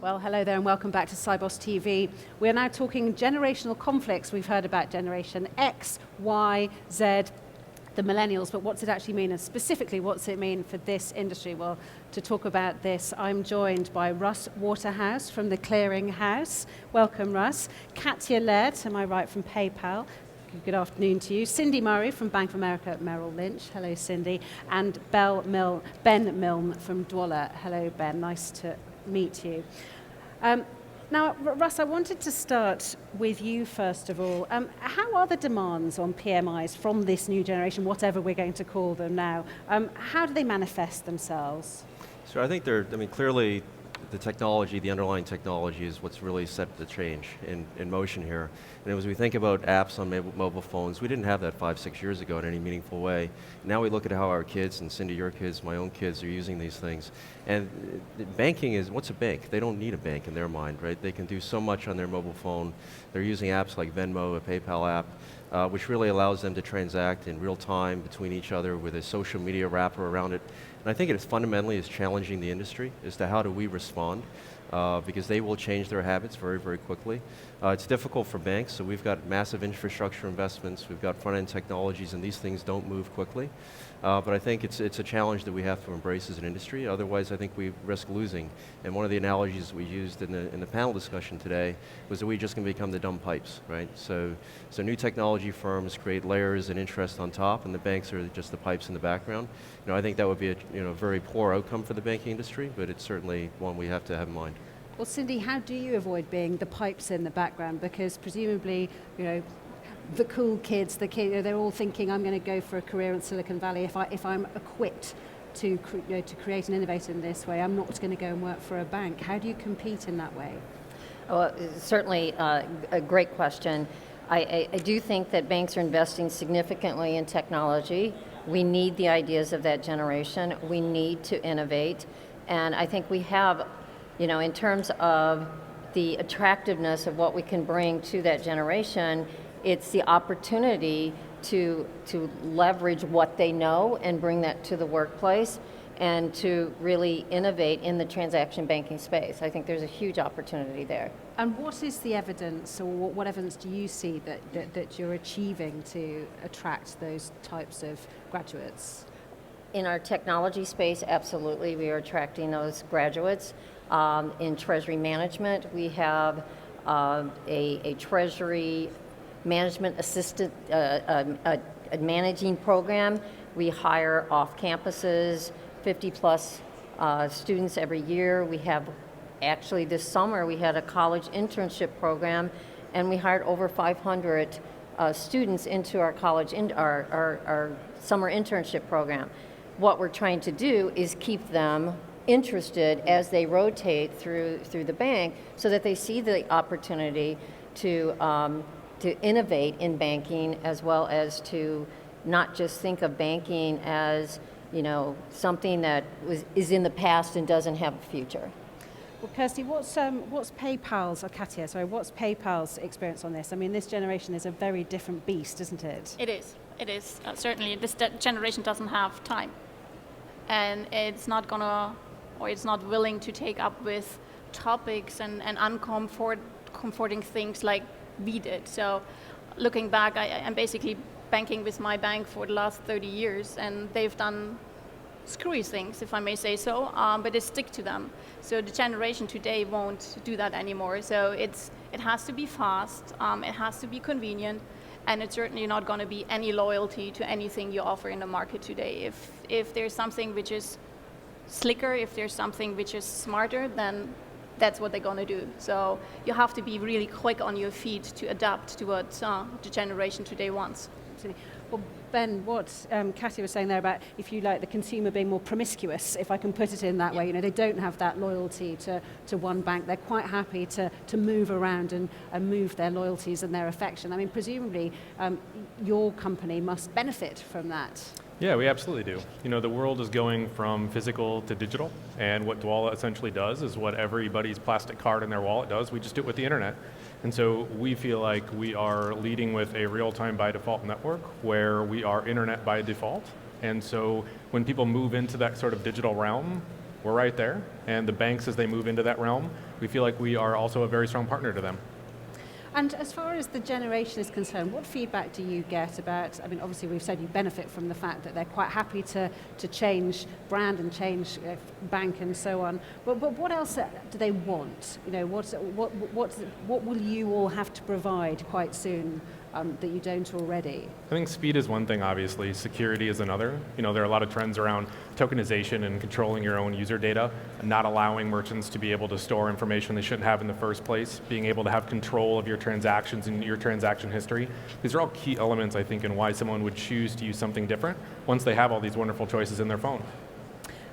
Well, hello there and welcome back to Cybos TV. We're now talking generational conflicts. We've heard about Generation X, Y, Z, the millennials, but what's it actually mean? And specifically, what's it mean for this industry? Well, to talk about this, I'm joined by Russ Waterhouse from the Clearing House. Welcome, Russ. Katya Laird, to my right, from PayPal. Good afternoon to you. Cindy Murray from Bank of America Merrill Lynch. Hello, Cindy. And Ben Milne from Dwoller. Hello, Ben. Nice to meet you. Now, Russ, I wanted to start with you first of all. How are the demands on PMIs from this new generation, whatever we're going to call them now? How do they manifest themselves? So I think clearly the technology, the underlying technology is what's really set the change in motion here. And as we think about apps on mobile phones, we didn't have that 5-6 years ago in any meaningful way. Now we look at how our kids, and Cindy, your kids, my own kids, are using these things. And banking is, what's a bank? They don't need a bank in their mind, right? They can do so much on their mobile phone. They're using apps like Venmo, a PayPal app, which really allows them to transact in real time between each other with a social media wrapper around it. And I think it fundamentally is challenging the industry as to how do we respond, because they will change their habits very, very quickly. It's difficult for banks, so we've got massive infrastructure investments, we've got front-end technologies, and these things don't move quickly. But I think it's a challenge that we have to embrace as an industry, otherwise I think we risk losing. And one of the analogies we used in the panel discussion today was that we just can become the dumb pipes, right? So new technology firms create layers and interest on top, and the banks are just the pipes in the background. I think that would be a very poor outcome for the banking industry, but it's certainly one we have to have in mind. Well, Cindy, how do you avoid being the pipes in the background? Because presumably, the cool kids, they're all thinking, I'm going to go for a career in Silicon Valley. If I'm equipped to create and innovate in this way, I'm not going to go and work for a bank. How do you compete in that way? Well, certainly a great question. I do think that banks are investing significantly in technology. We need the ideas of that generation. We need to innovate. And I think we have, in terms of the attractiveness of what we can bring to that generation, it's the opportunity to leverage what they know and bring that to the workplace and to really innovate in the transaction banking space. I think there's a huge opportunity there. And what is the evidence, or what evidence do you see that you're achieving to attract those types of graduates? In our technology space, absolutely, we are attracting those graduates. In treasury management, we have a treasury management assistant, a managing program. We hire off campuses, 50 plus students every year. We have, actually this summer, we had a college internship program, and we hired over 500 students into our our summer internship program. What we're trying to do is keep them interested as they rotate through the bank, so that they see the opportunity to innovate in banking, as well as to not just think of banking as something that is in the past and doesn't have a future. Well, Kirsty, what's PayPal's, or Katya, sorry, what's PayPal's experience on this? I mean, this generation is a very different beast, isn't it? It is. Certainly, this generation doesn't have time. And it's not willing to take up with topics and uncomforting things like we did. So looking back, I'm basically banking with my bank for the last 30 years, and they've done screwy things, if I may say so, but they stick to them. So the generation today won't do that anymore. So it has to be fast, it has to be convenient, and it's certainly not going to be any loyalty to anything you offer in the market today. If there's something which is slicker, if there's something which is smarter, then that's what they're going to do. So you have to be really quick on your feet to adapt to what the generation today wants. Well, Ben, what Katya was saying there about, if you like, the consumer being more promiscuous, if I can put it in that way, they don't have that loyalty to one bank. They're quite happy to move around and move their loyalties and their affection. I mean, presumably, your company must benefit from that. Yeah, we absolutely do. The world is going from physical to digital, and what Dwoller essentially does is what everybody's plastic card in their wallet does. We just do it with the internet. And so we feel like we are leading with a real-time by default network where we are internet by default. And so when people move into that sort of digital realm, we're right there. And the banks, as they move into that realm, we feel like we are also a very strong partner to them. And as far as the generation is concerned, what feedback do you get about, I mean, obviously we've said you benefit from the fact that they're quite happy to change brand and change bank and so on, but what else do they want? You know, what will you all have to provide quite soon that you don't already? I think speed is one thing, obviously. Security is another. You know, there are a lot of trends around tokenization and controlling your own user data, and not allowing merchants to be able to store information they shouldn't have in the first place, being able to have control of your transactions and your transaction history. These are all key elements, I think, in why someone would choose to use something different once they have all these wonderful choices in their phone.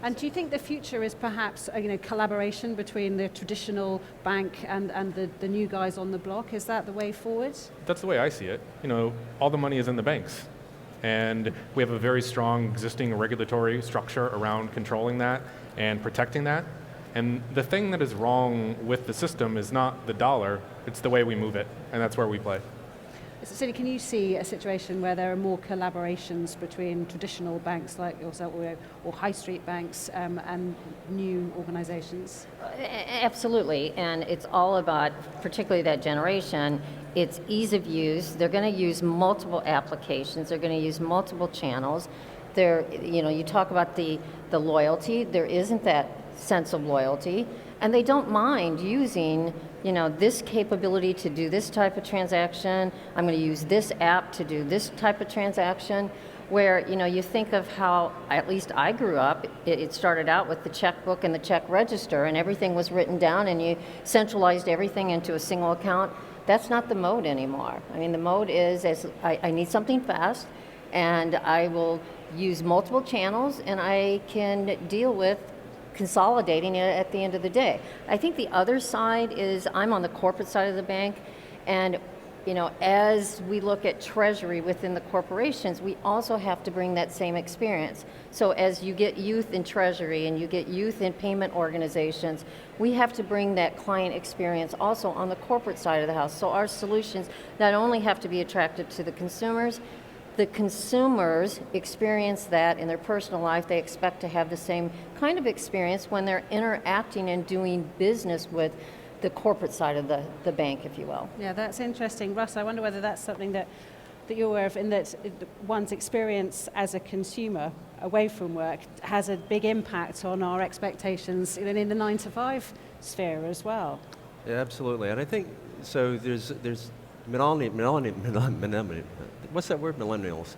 And do you think the future is perhaps collaboration between the traditional bank and the new guys on the block? Is that the way forward? That's the way I see it. You know, all the money is in the banks. And we have a very strong existing regulatory structure around controlling that and protecting that. And the thing that is wrong with the system is not the dollar, it's the way we move it. And that's where we play. So can you see a situation where there are more collaborations between traditional banks like yourself or high street banks and new organizations? Absolutely, and it's all about, particularly that generation, it's ease of use. They're going to use multiple applications. They're going to use multiple channels. You talk about the loyalty. There isn't that sense of loyalty, and they don't mind using this capability to do this type of transaction. I'm going to use this app to do this type of transaction, where you think of how, at least I grew up, it started out with the checkbook and the check register, and everything was written down, and you centralized everything into a single account. That's not the mode anymore. I mean, the mode is, I need something fast, and I will use multiple channels, and I can deal with consolidating it at the end of the day. I think the other side is, I'm on the corporate side of the bank, and as we look at treasury within the corporations, we also have to bring that same experience. So as you get youth in treasury and you get youth in payment organizations, we have to bring that client experience also on the corporate side of the house. So our solutions not only have to be attractive to the consumers experience that in their personal life. They expect to have the same kind of experience when they're interacting and doing business with the corporate side of the bank, if you will. Yeah, that's interesting. Russ, I wonder whether that's something that you're aware of, in that one's experience as a consumer away from work has a big impact on our expectations in the 9-to-5 sphere as well. Yeah, absolutely. And I think, so there's what's that word? Millennials.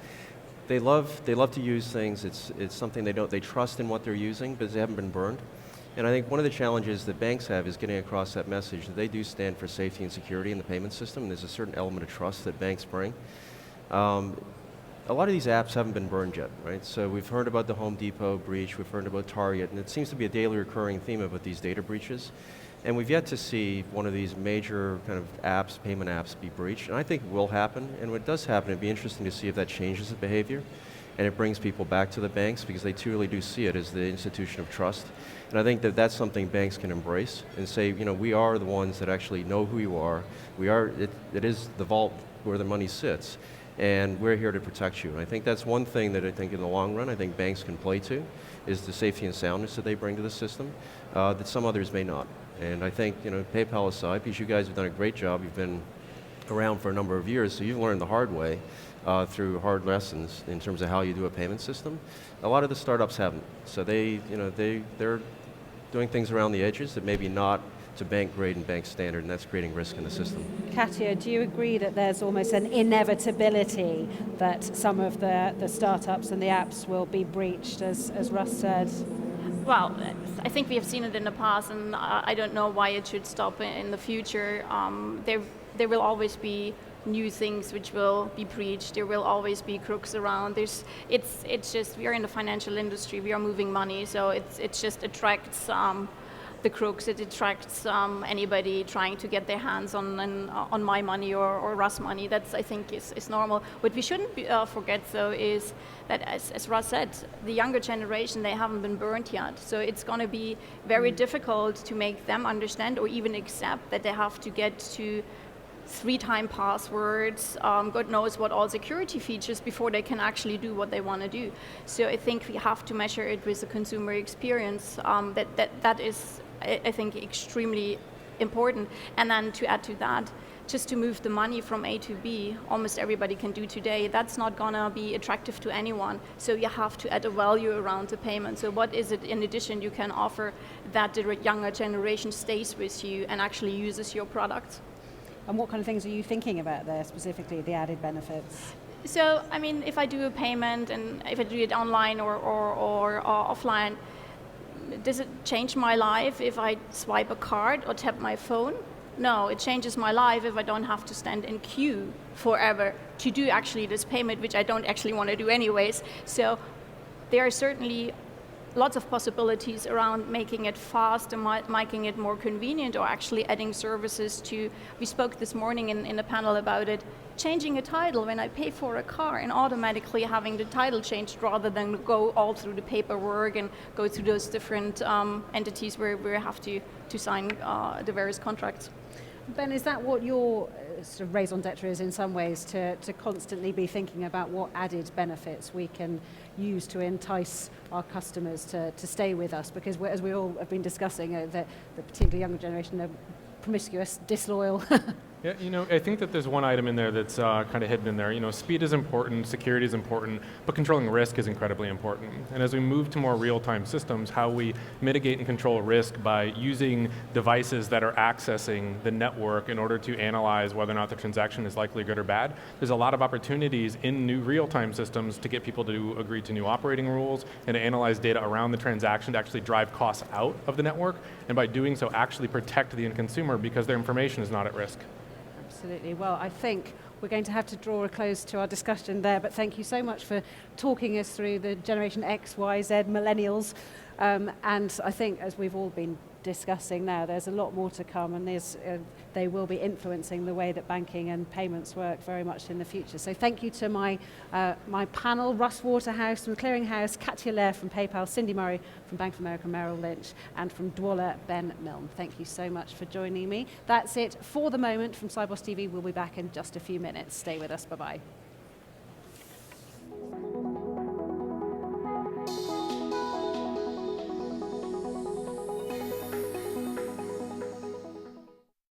They love to use things. It's something they trust in what they're using because they haven't been burned. And I think one of the challenges that banks have is getting across that message that they do stand for safety and security in the payment system, and there's a certain element of trust that banks bring. A lot of these apps haven't been burned yet, right? So we've heard about the Home Depot breach, we've heard about Target, and it seems to be a daily recurring theme about these data breaches. And we've yet to see one of these major kind of apps, payment apps, be breached. And I think it will happen, and when it does happen, it'd be interesting to see if that changes the behavior and it brings people back to the banks, because they truly do see it as the institution of trust. And I think that that's something banks can embrace and say, we are the ones that actually know who you are. It is the vault where the money sits, and we're here to protect you. And I think that's one thing that I think in the long run, I think banks can play to, is the safety and soundness that they bring to the system that some others may not. And I think, PayPal aside, because you guys have done a great job, you've been around for a number of years, so you've learned the hard way through hard lessons in terms of how you do a payment system. A lot of the startups haven't. So they're doing things around the edges that maybe not to bank grade and bank standard, and that's creating risk in the system. Katia, do you agree that there's almost an inevitability that some of the startups and the apps will be breached, as Russ said? Well, I think we have seen it in the past, and I don't know why it should stop in the future. There will always be new things which will be breached. There will always be crooks around. It's just, we are in the financial industry. We are moving money, so it just attracts the crooks. It attracts anybody trying to get their hands on my money or Russ money. That's, I think, is normal. What we shouldn't forget, though, is that, as Russ said, the younger generation, they haven't been burned yet. So it's going to be very difficult to make them understand or even accept that they have to get to 3-time passwords, God knows what all security features before they can actually do what they want to do. So I think we have to measure it with the consumer experience. That is, I think, extremely important. And then to add to that, just to move the money from A to B, almost everybody can do today. That's not gonna be attractive to anyone. So you have to add a value around the payment. So what is it in addition you can offer that the younger generation stays with you and actually uses your product? And what kind of things are you thinking about there, specifically the added benefits? So, I mean, if I do a payment and if I do it online or offline, does it change my life if I swipe a card or tap my phone? No, it changes my life if I don't have to stand in queue forever to do actually this payment, which I don't actually want to do anyways. So there are certainly lots of possibilities around making it fast and making it more convenient, or actually adding services to, we spoke this morning in the panel about it, changing a title when I pay for a car and automatically having the title changed rather than go all through the paperwork and go through those different entities where we have to sign the various contracts. Ben, is that what your sort of raison d'etre is in some ways, to constantly be thinking about what added benefits we can use to entice our customers to stay with us? Because as we all have been discussing, the particularly younger generation are promiscuous, disloyal. Yeah, I think that there's one item in there that's kind of hidden in there. Speed is important, security is important, but controlling risk is incredibly important. And as we move to more real-time systems, how we mitigate and control risk by using devices that are accessing the network in order to analyze whether or not the transaction is likely good or bad, there's a lot of opportunities in new real-time systems to get people to agree to new operating rules and to analyze data around the transaction to actually drive costs out of the network, and by doing so actually protect the end consumer because their information is not at risk. Absolutely. Well, I think we're going to have to draw a close to our discussion there, but thank you so much for talking us through the Generation X, Y, Z, millennials. And I think, as we've all been discussing now, there's a lot more to come, and they will be influencing the way that banking and payments work very much in the future. So thank you to my panel, Russ Waterhouse from the Clearing House, Katja Lehr from PayPal, Cindy Murray from Bank of America Merrill Lynch, and from Dwoller, Ben Milne. Thank you so much for joining me. That's it for the moment from Sibos TV. We'll be back in just a few minutes. Stay with us. Bye-bye.